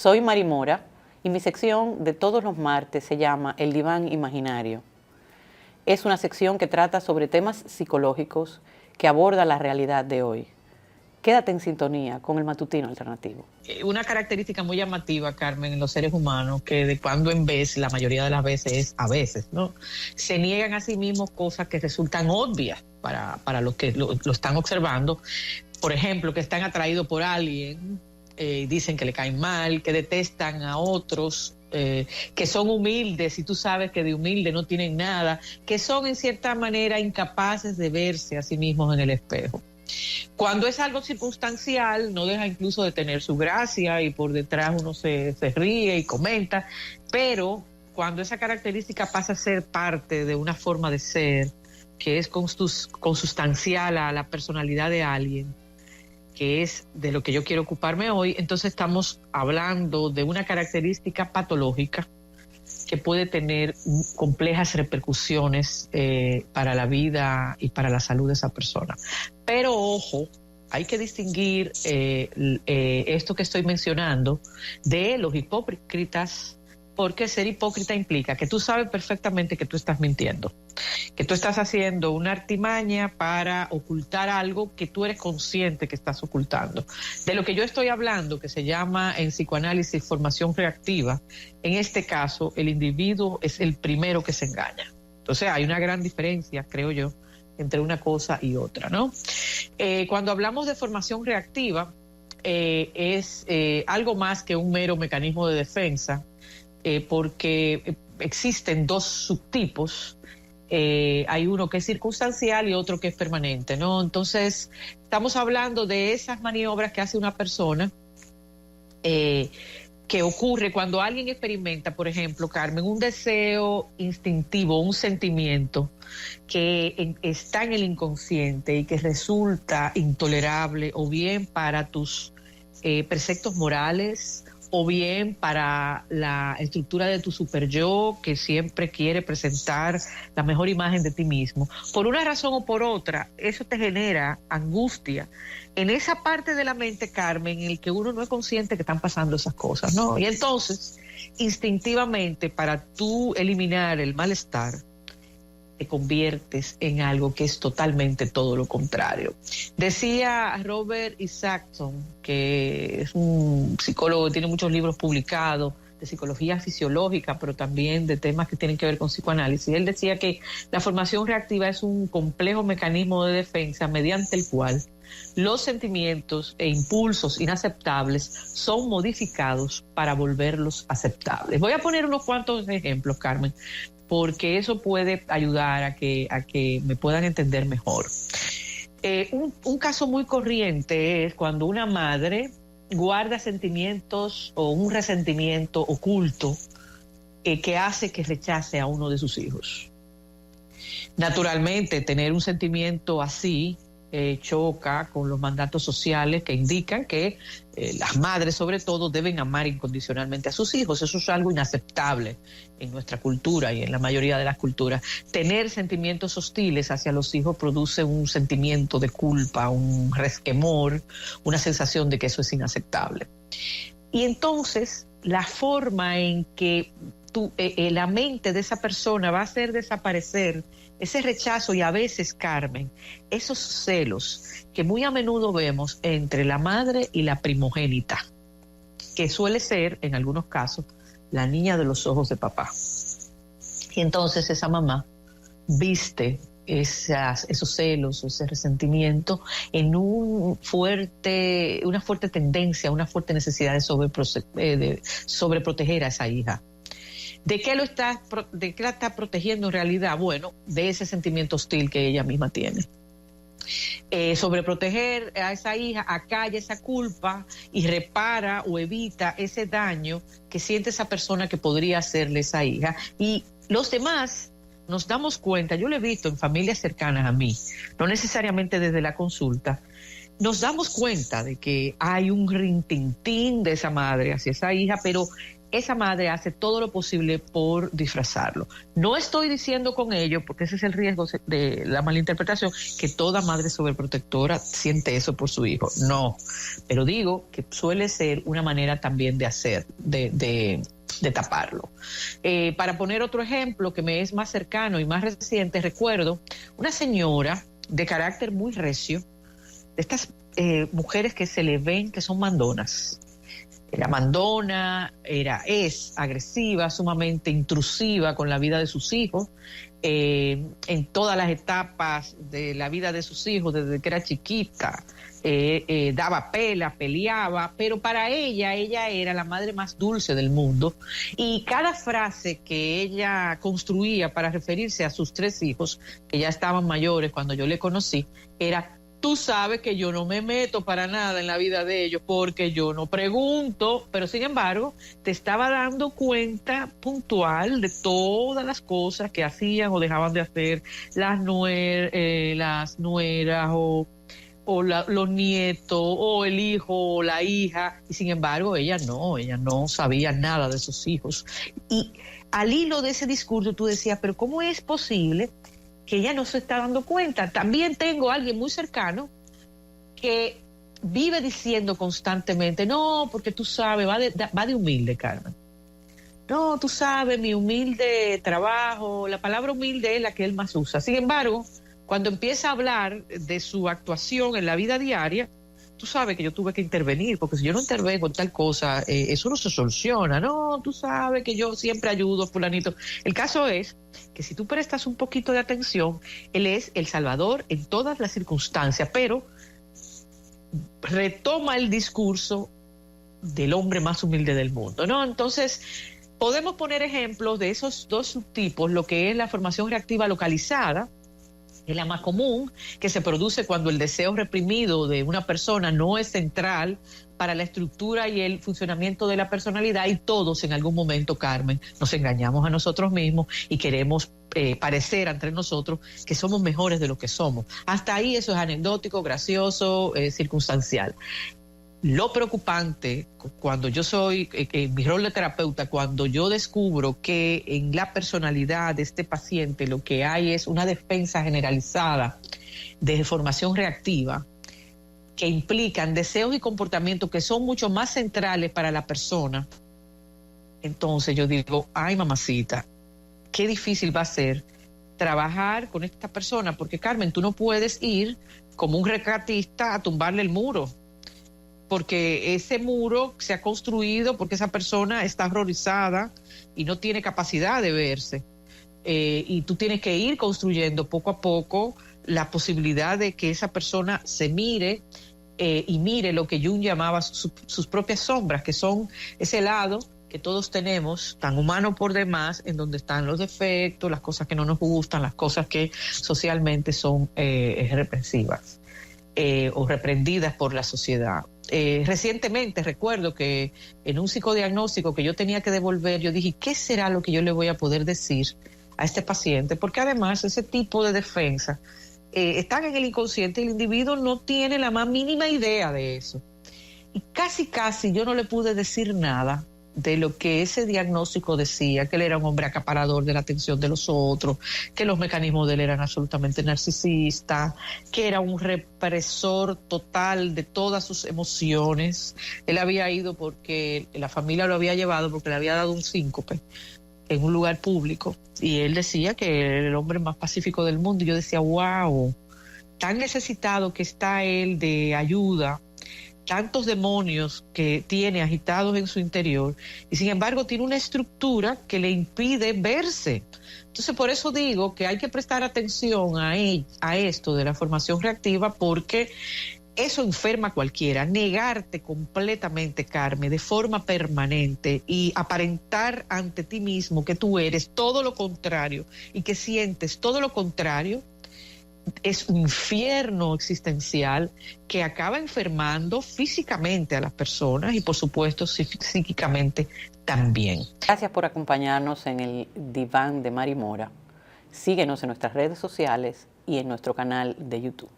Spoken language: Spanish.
Soy Mari Mora y mi sección de todos los martes se llama El Diván Imaginario. Es una sección que trata sobre temas psicológicos que aborda la realidad de hoy. Quédate en sintonía con el Matutino Alternativo. Una característica muy llamativa, Carmen, en los seres humanos, que de cuando en vez, la mayoría de las veces es a veces, ¿no? Se niegan a sí mismos cosas que resultan obvias para los que lo están observando. Por ejemplo, que están atraídos por alguien, dicen que le caen mal, que detestan a otros, que son humildes y tú sabes que de humilde no tienen nada, que son en cierta manera incapaces de verse a sí mismos en el espejo. Cuando es algo circunstancial, no deja incluso de tener su gracia y por detrás uno se ríe y comenta, pero cuando esa característica pasa a ser parte de una forma de ser que es consustancial a la personalidad de alguien, que es de lo que yo quiero ocuparme hoy, entonces estamos hablando de una característica patológica que puede tener complejas repercusiones para la vida y para la salud de esa persona. Pero ojo, hay que distinguir esto que estoy mencionando de los hipócritas, porque ser hipócrita implica que tú sabes perfectamente que tú estás mintiendo, que tú estás haciendo una artimaña para ocultar algo que tú eres consciente que estás ocultando. De lo que yo estoy hablando, que se llama en psicoanálisis formación reactiva, en este caso el individuo es el primero que se engaña. Entonces hay una gran diferencia, creo yo, entre una cosa y otra, ¿no? Cuando hablamos de formación reactiva, es algo más que un mero mecanismo de defensa, porque existen dos subtipos. Hay uno que es circunstancial y otro que es permanente, ¿no? Entonces, estamos hablando de esas maniobras que hace una persona que ocurre cuando alguien experimenta, por ejemplo, Carmen, un deseo instintivo, un sentimiento que está en el inconsciente y que resulta intolerable o bien para tus preceptos morales, o bien para la estructura de tu superyo, que siempre quiere presentar la mejor imagen de ti mismo. Por una razón o por otra, eso te genera angustia en esa parte de la mente, Carmen, en el que uno no es consciente que están pasando esas cosas, ¿no? Y entonces, instintivamente, para tú eliminar el malestar, te conviertes en algo que es totalmente todo lo contrario. Decía Robert Isaacson, que es un psicólogo que tiene muchos libros publicados de psicología fisiológica, pero también de temas que tienen que ver con psicoanálisis. Él decía que la formación reactiva es un complejo mecanismo de defensa mediante el cual los sentimientos e impulsos inaceptables son modificados para volverlos aceptables. Voy a poner unos cuantos ejemplos, Carmen, porque eso puede ayudar a que me puedan entender mejor. Un caso muy corriente es cuando una madre guarda sentimientos o un resentimiento oculto que hace que rechace a uno de sus hijos. Naturalmente, tener un sentimiento así choca con los mandatos sociales que indican que las madres, sobre todo, deben amar incondicionalmente a sus hijos. Eso es algo inaceptable en nuestra cultura y en la mayoría de las culturas. Tener sentimientos hostiles hacia los hijos produce un sentimiento de culpa, un resquemor, una sensación de que eso es inaceptable. Y entonces, la forma en que la mente de esa persona va a hacer desaparecer ese rechazo y a veces, Carmen, esos celos que muy a menudo vemos entre la madre y la primogénita, que suele ser, en algunos casos, la niña de los ojos de papá. Y entonces esa mamá viste esos celos, ese resentimiento en una fuerte tendencia, una fuerte necesidad de sobreproteger a esa hija. ¿De qué la está protegiendo en realidad? Bueno, de ese sentimiento hostil que ella misma tiene. Sobreproteger a esa hija acalla esa culpa y repara o evita ese daño que siente esa persona que podría hacerle esa hija. Y los demás nos damos cuenta, yo lo he visto en familias cercanas a mí, no necesariamente desde la consulta, nos damos cuenta de que hay un rintintín de esa madre hacia esa hija, pero esa madre hace todo lo posible por disfrazarlo. No estoy diciendo con ello, porque ese es el riesgo de la malinterpretación, que toda madre sobreprotectora siente eso por su hijo. No, pero digo que suele ser una manera también de hacer, de taparlo. Para poner otro ejemplo que me es más cercano y más reciente, recuerdo una señora de carácter muy recio, de estas mujeres que se le ven que son mandonas. Era mandona, es agresiva, sumamente intrusiva con la vida de sus hijos, en todas las etapas de la vida de sus hijos, desde que era chiquita, daba pela, peleaba, pero para ella era la madre más dulce del mundo, y cada frase que ella construía para referirse a sus 3 hijos, que ya estaban mayores cuando yo le conocí, era: tú sabes que yo no me meto para nada en la vida de ellos porque yo no pregunto, pero sin embargo te estaba dando cuenta puntual de todas las cosas que hacían o dejaban de hacer las nueras los nietos o el hijo o la hija, y sin embargo ella no sabía nada de sus hijos. Y al hilo de ese discurso tú decías, pero ¿cómo es posible que ella no se está dando cuenta? También tengo a alguien muy cercano que vive diciendo constantemente: no, porque tú sabes, va de humilde, Carmen. No, tú sabes, mi humilde trabajo, la palabra humilde es la que él más usa. Sin embargo, cuando empieza a hablar de su actuación en la vida diaria, tú sabes que yo tuve que intervenir, porque si yo no intervengo en tal cosa, eso no se soluciona. No, tú sabes que yo siempre ayudo, fulanito. El caso es que si tú prestas un poquito de atención, él es el salvador en todas las circunstancias, pero retoma el discurso del hombre más humilde del mundo, ¿no? Entonces, podemos poner ejemplos de esos 2 subtipos, lo que es la formación reactiva localizada, es la más común, que se produce cuando el deseo reprimido de una persona no es central para la estructura y el funcionamiento de la personalidad, y todos en algún momento, Carmen, nos engañamos a nosotros mismos y queremos parecer entre nosotros que somos mejores de lo que somos. Hasta ahí eso es anecdótico, gracioso, circunstancial. Lo preocupante, cuando yo soy, en mi rol de terapeuta, cuando yo descubro que en la personalidad de este paciente lo que hay es una defensa generalizada de formación reactiva, que implican deseos y comportamientos que son mucho más centrales para la persona, entonces yo digo, ay mamacita, qué difícil va a ser trabajar con esta persona, porque Carmen, tú no puedes ir como un rescatista a tumbarle el muro, porque ese muro se ha construido porque esa persona está horrorizada y no tiene capacidad de verse. Y tú tienes que ir construyendo poco a poco la posibilidad de que esa persona se mire y mire lo que Jung llamaba sus propias sombras, que son ese lado que todos tenemos, tan humano por demás, en donde están los defectos, las cosas que no nos gustan, las cosas que socialmente son represivas o reprendidas por la sociedad. Recientemente recuerdo que en un psicodiagnóstico que yo tenía que devolver, yo dije, ¿qué será lo que yo le voy a poder decir a este paciente? Porque además ese tipo de defensa están en el inconsciente y el individuo no tiene la más mínima idea de eso. Y casi yo no le pude decir nada de lo que ese diagnóstico decía, que él era un hombre acaparador de la atención de los otros, que los mecanismos de él eran absolutamente narcisistas, que era un represor total de todas sus emociones. Él había ido porque la familia lo había llevado porque le había dado un síncope en un lugar público, y él decía que era el hombre más pacífico del mundo, y yo decía, wow, tan necesitado que está él de ayuda, tantos demonios que tiene agitados en su interior, y sin embargo tiene una estructura que le impide verse. Entonces, por eso digo que hay que prestar atención a esto de la formación reactiva, porque eso enferma a cualquiera. Negarte completamente, Carmen, de forma permanente y aparentar ante ti mismo que tú eres todo lo contrario y que sientes todo lo contrario, es un infierno existencial que acaba enfermando físicamente a las personas y por supuesto psíquicamente también. Gracias por acompañarnos en el Diván de Mari Mora. Síguenos en nuestras redes sociales y en nuestro canal de YouTube.